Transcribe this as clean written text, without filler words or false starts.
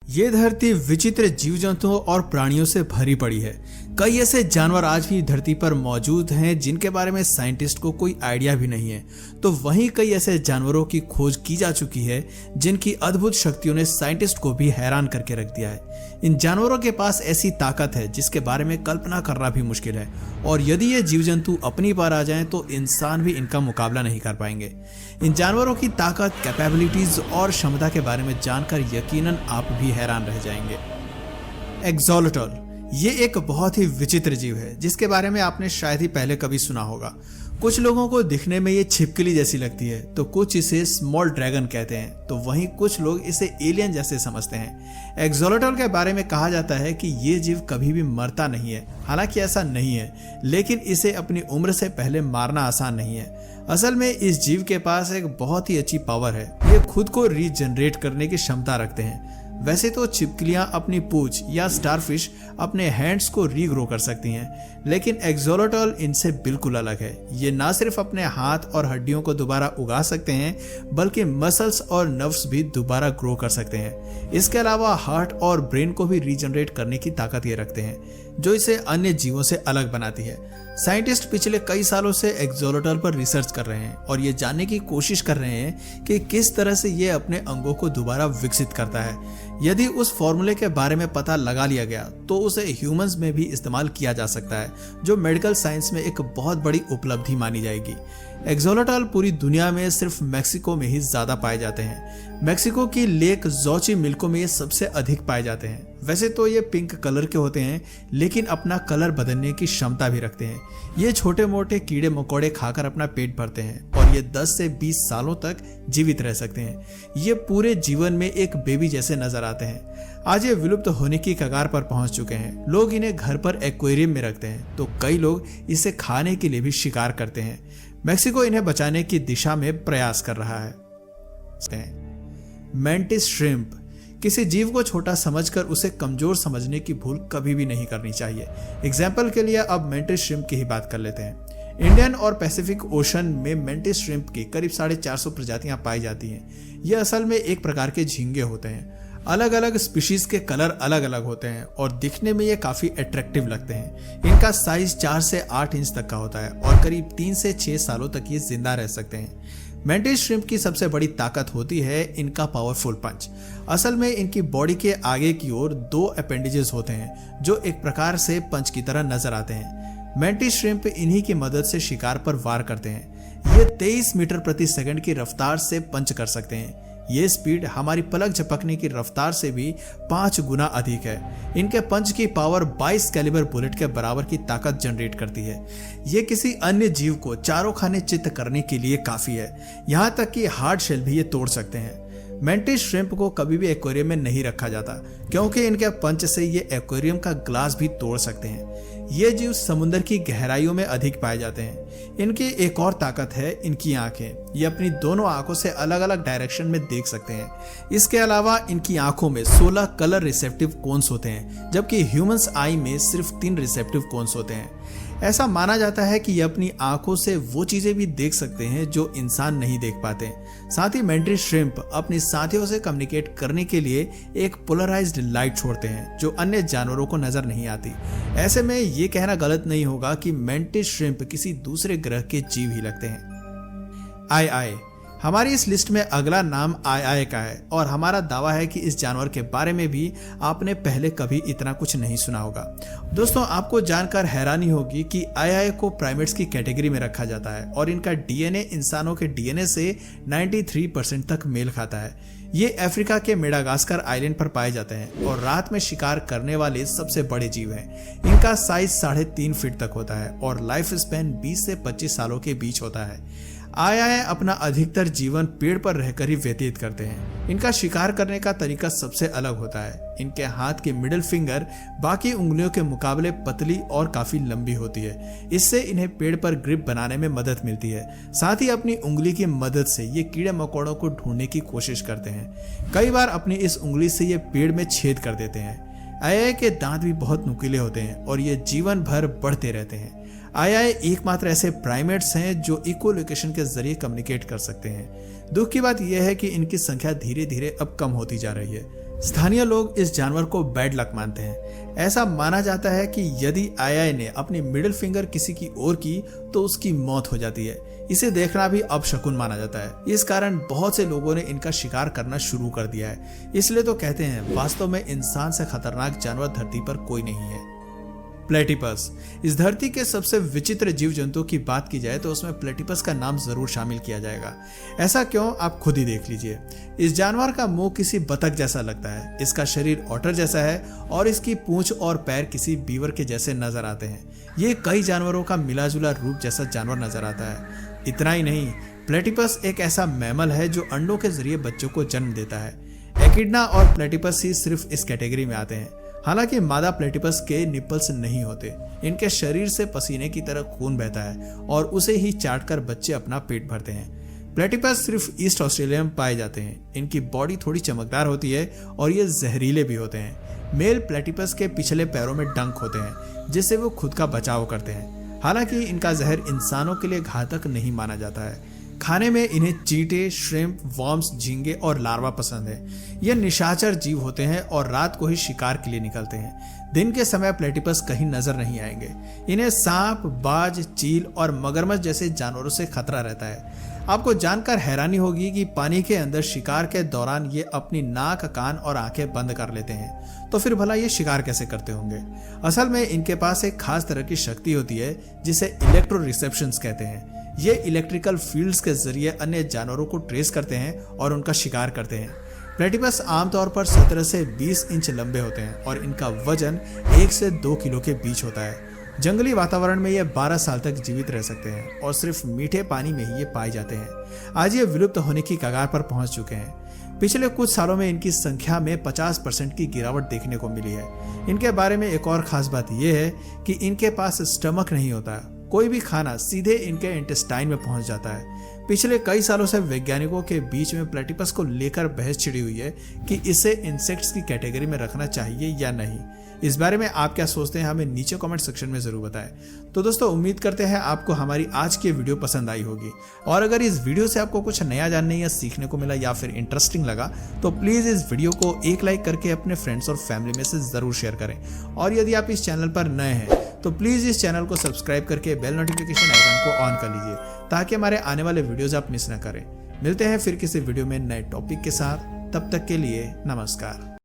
ये धरती विचित्र जीव जंतुओं और प्राणियों से भरी पड़ी है। कई ऐसे जानवर आज भी धरती पर मौजूद हैं जिनके बारे में साइंटिस्ट को कोई आइडिया भी नहीं है। तो वहीं कई ऐसे जानवरों की खोज की जा चुकी है जिनकी अद्भुत शक्तियों ने साइंटिस्ट को भी हैरान करके रख दिया है। इन जानवरों के पास ऐसी ताकत है जिसके बारे में कल्पना करना भी मुश्किल है, और यदि ये जीव जंतु अपनी बार आ जाएं तो इंसान भी इनका मुकाबला नहीं कर पाएंगे। इन जानवरों की ताकत, कैपेबिलिटीज और क्षमता के बारे में जानकर यकीनन आप भी हैरान रह जाएंगे। एक्सोलेटल ये एक बहुत ही विचित्र जीव है जिसके बारे में आपने शायद ही पहले कभी सुना होगा। कुछ लोगों को दिखने में ये छिपकली जैसी लगती है, तो कुछ इसे स्मॉल ड्रैगन कहते हैं, तो वहीं कुछ लोग इसे एलियन जैसे समझते हैं। एक्सोलेटल के बारे में कहा जाता है कि ये जीव कभी भी मरता नहीं है। हालांकि ऐसा नहीं है, लेकिन इसे अपनी उम्र से पहले मारना आसान नहीं है। असल में इस जीव के पास एक बहुत ही अच्छी पावर है। ये खुद को रीजनरेट करने की क्षमता रखते हैं। वैसे तो छिपकलियां अपनी पूंछ या स्टारफिश अपने हैंड्स को रीग्रो कर सकती हैं, लेकिन एक्सोलेटल इनसे बिल्कुल अलग है। ये ना सिर्फ अपने हाथ और हड्डियों को दोबारा उगा सकते हैं, बल्कि मसल्स और नर्व्स भी दोबारा ग्रो कर सकते हैं। इसके अलावा हार्ट और ब्रेन को भी रीजनरेट करने की ताकत ये रखते हैं, जो इसे अन्य जीवों से अलग बनाती है। साइंटिस्ट पिछले कई सालों से एक्सोलेटल पर रिसर्च कर रहे हैं और ये जानने की कोशिश कर रहे हैं कि किस तरह से ये अपने अंगों को दोबारा विकसित करता है। यदि उस फॉर्मूले के बारे में पता लगा लिया गया तो उसे ह्यूमंस में भी इस्तेमाल किया जा सकता है, जो मेडिकल साइंस में एक बहुत बड़ी उपलब्धि मानी जाएगी। एक्सोलेटल पूरी दुनिया में सिर्फ मेक्सिको में ही ज्यादा पाए जाते हैं। मेक्सिको की लेक जोचिमिल्को में ये सबसे अधिक पाए जाते हैं। वैसे तो ये पिंक कलर के होते हैं, लेकिन अपना कलर बदलने की क्षमता भी रखते हैं। ये छोटे मोटे कीड़े मकोड़े खाकर अपना पेट भरते हैं और ये 10 से 20 सालों तक जीवित रह सकते हैं। ये पूरे जीवन में एक बेबी जैसे नजर आते हैं। आज ये विलुप्त होने की कगार पर पहुंच चुके हैं। लोग इन्हें घर पर एक्वेरियम में रखते हैं, तो कई लोग इसे खाने के लिए भी शिकार करते हैं। मेक्सिको इन्हें बचाने की दिशा में प्रयास कर रहा है। मेंटिस श्रिम्प किसी जीव को छोटा समझकर उसे कमजोर समझने की भूल कभी भी नहीं करनी चाहिए। एग्जाम्पल के लिए अब मेंटिस श्रिम्प की ही बात कर लेते हैं। इंडियन और पैसिफिक ओशन में मेंटिस श्रिम्प की करीब 450 प्रजातियां पाई जाती हैं। ये असल में एक प्रकार के झींगे होते हैं। अलग अलग स्पीशीज के कलर अलग अलग होते हैं और दिखने में ये काफी अट्रैक्टिव लगते हैं। इनका साइज 4 से 8 इंच तक का होता है और करीब 3 से 6 सालों तक ये जिंदा रह सकते हैं। मेंटिस श्रिम्प की सबसे बड़ी ताकत होती है इनका पावरफुल पंच। असल में इनकी बॉडी के आगे की ओर 2 अपेंडेजेस होते हैं जो एक प्रकार से पंच की तरह नजर आते हैं। मेंटिस श्रिम्प इन्हीं की मदद से शिकार पर वार करते हैं। ये 23 मीटर प्रति सेकंड की रफ्तार से पंच कर सकते हैं। ये स्पीड हमारी पलक झपकने की रफ्तार से भी 5 गुना अधिक है। इनके पंच की पावर 22 कैलिबर बुलेट के बराबर की ताकत जनरेट करती है। ये किसी अन्य जीव को चारों खाने चित्त करने के लिए काफी है। यहाँ तक कि हार्ड शेल भी ये तोड़ सकते हैं। मेंटिस श्रिम्प को कभी भी एक्वेरियम में नहीं रखा जाता, क्योंकि इनके पंच से ये एक्वेरियम का ग्लास भी तोड़ सकते हैं। ये जीव समुद्र की गहराइयों में अधिक पाए जाते हैं। इनकी एक और ताकत है इनकी आंखें। ये अपनी दोनों आंखों से अलग अलग डायरेक्शन में देख सकते हैं। इसके अलावा इनकी आंखों में 16 कलर रिसेप्टिव कोन्स होते हैं, जबकि ह्यूमंस आई में सिर्फ 3 रिसेप्टिव कोन्स होते हैं। ऐसा माना जाता है कि ये अपनी आंखों से वो चीजें भी देख सकते हैं जो इंसान नहीं देख पाते। साथ ही मेंटिस श्रिम्प अपने साथियों से कम्युनिकेट करने के लिए एक पोलराइज्ड लाइट छोड़ते हैं जो अन्य जानवरों को नजर नहीं आती। ऐसे में ये कहना गलत नहीं होगा कि मेंटिस श्रिम्प किसी दूसरे ग्रह के जीव ही लगते हैं। आई हमारी इस लिस्ट में अगला नाम आई का है और हमारा दावा है कि इस जानवर के बारे में भी आपने पहले कभी इतना कुछ नहीं सुना होगा। दोस्तों, आपको जानकर हैरानी होगी कि आई को प्राइमेट्स की कैटेगरी में रखा जाता है और इनका डीएनए इंसानों के डीएनए से 93% तक मेल खाता है। ये अफ्रीका के मेडागास्कर आइलैंड पर पाए जाते हैं और रात में शिकार करने वाले सबसे बड़े जीव हैं। इनका साइज 3.5 फीट तक होता है और लाइफ स्पैन 20 से 25 सालों के बीच होता है। आया अपना अधिकतर जीवन पेड़ पर रहकर ही व्यतीत करते हैं। इनका शिकार करने का तरीका सबसे अलग होता है। इनके हाथ की मिडिल फिंगर बाकी उंगलियों के मुकाबले पतली और काफी लंबी होती है। इससे इन्हें पेड़ पर ग्रिप बनाने में मदद मिलती है। साथ ही अपनी उंगली की मदद से ये कीड़े मकोड़ों को ढूंढने की कोशिश करते हैं। कई बार अपनी इस उंगली से ये पेड़ में छेद कर देते हैं। आया के दांत भी बहुत नुकीले होते हैं और ये जीवन भर बढ़ते रहते हैं। आई एकमात्र ऐसे प्राइमेट्स हैं जो इकोलोकेशन के जरिए कम्युनिकेट कर सकते हैं। दुख की बात यह है कि इनकी संख्या धीरे धीरे अब कम होती जा रही है। स्थानीय लोग इस जानवर को बैड लक मानते हैं। ऐसा माना जाता है कि यदि आया ने अपनी मिडिल फिंगर किसी की ओर की तो उसकी मौत हो जाती है। इसे देखना भी अपशकुन माना जाता है। इस कारण बहुत से लोगों ने इनका शिकार करना शुरू कर दिया है। इसलिए तो कहते हैं वास्तव में इंसान से खतरनाक जानवर धरती पर कोई नहीं है। प्लेटिपस। इस धरती के सबसे विचित्र जीव जंतुओं की बात की जाए तो उसमें प्लेटिपस का नाम जरूर शामिल किया जाएगा। ऐसा क्यों, आप खुद ही देख लीजिए। इस जानवर का मुंह किसी बतख जैसा लगता है, इसका शरीर ऑटर जैसा है और इसकी पूंछ और पैर किसी बीवर के जैसे नजर आते हैं। ये कई जानवरों का मिलाजुला रूप जैसा जानवर नजर आता है। इतना ही नहीं, प्लेटिपस एक ऐसा मैमल है जो अंडों के जरिए बच्चों को जन्म देता है। एकिडना और प्लेटिपस ही सिर्फ इस कैटेगरी में आते हैं। हालांकि मादा प्लेटिपस के निपल्स नहीं होते। इनके शरीर से पसीने की तरह खून बहता है और उसे ही चाटकर बच्चे अपना पेट भरते हैं। प्लेटिपस सिर्फ ईस्ट ऑस्ट्रेलिया में पाए जाते हैं। इनकी बॉडी थोड़ी चमकदार होती है और ये जहरीले भी होते हैं। मेल प्लेटिपस के पिछले पैरों में डंक होते हैं जिससे वो खुद का बचाव करते हैं। हालांकि इनका जहर इंसानों के लिए घातक नहीं माना जाता है। खाने में इन्हें चींटे, श्रिम्प, वॉर्म्स, झींगे और लार्वा पसंद है। ये निशाचर जीव होते हैं और रात को ही शिकार के लिए निकलते हैं। दिन के समय प्लेटिपस कहीं नजर नहीं आएंगे। इन्हें सांप, बाज, चील और मगरमच्छ जैसे जानवरों से खतरा रहता है। आपको जानकर हैरानी होगी कि पानी के अंदर शिकार के दौरान ये अपनी नाक, कान और आंखें बंद कर लेते हैं। तो फिर भला ये शिकार कैसे करते होंगे? असल में इनके पास एक खास तरह की शक्ति होती है जिसे इलेक्ट्रो रिसेप्शंस कहते हैं। ये इलेक्ट्रिकल फील्ड्स के जरिए अन्य जानवरों को ट्रेस करते हैं और उनका शिकार करते हैं। प्लेटिपस आमतौर पर 17 से 20 इंच लंबे होते हैं और इनका वजन 1 से 2 किलो के बीच होता है। जंगली वातावरण में ये 12 साल तक जीवित रह सकते हैं और सिर्फ मीठे पानी में ही ये पाए जाते हैं। आज ये विलुप्त होने की कगार पर पहुंच चुके हैं। पिछले कुछ सालों में इनकी संख्या में 50% की गिरावट देखने को मिली है। इनके बारे में एक और खास बात यह है कि इनके पास स्टमक नहीं होता। कोई भी खाना सीधे इनके इंटेस्टाइन में पहुंच जाता है। पिछले कई सालों से वैज्ञानिकों के बीच में प्लेटिपस को लेकर बहस छिड़ी हुई है कि इसे इंसेक्ट्स की कैटेगरी में रखना चाहिए या नहीं। इस बारे में आप क्या सोचते हैं, हमें नीचे कमेंट सेक्शन में जरूर बताएं। तो दोस्तों, उम्मीद करते हैं आपको हमारी आज की वीडियो पसंद आई होगी। और अगर इस वीडियो से आपको कुछ नया जानने या सीखने को मिला या फिर इंटरेस्टिंग लगा तो प्लीज इस वीडियो को एक लाइक करके अपने फ्रेंड्स और फैमिली में से जरूर शेयर करें। और यदि आप इस चैनल पर नए हैं तो प्लीज इस चैनल को सब्सक्राइब करके बेल नोटिफिकेशन आइकन को ऑन कर लीजिए ताकि हमारे आने वाले वीडियोस आप मिस न करें। मिलते हैं फिर किसी वीडियो में नए टॉपिक के साथ। तब तक के लिए नमस्कार।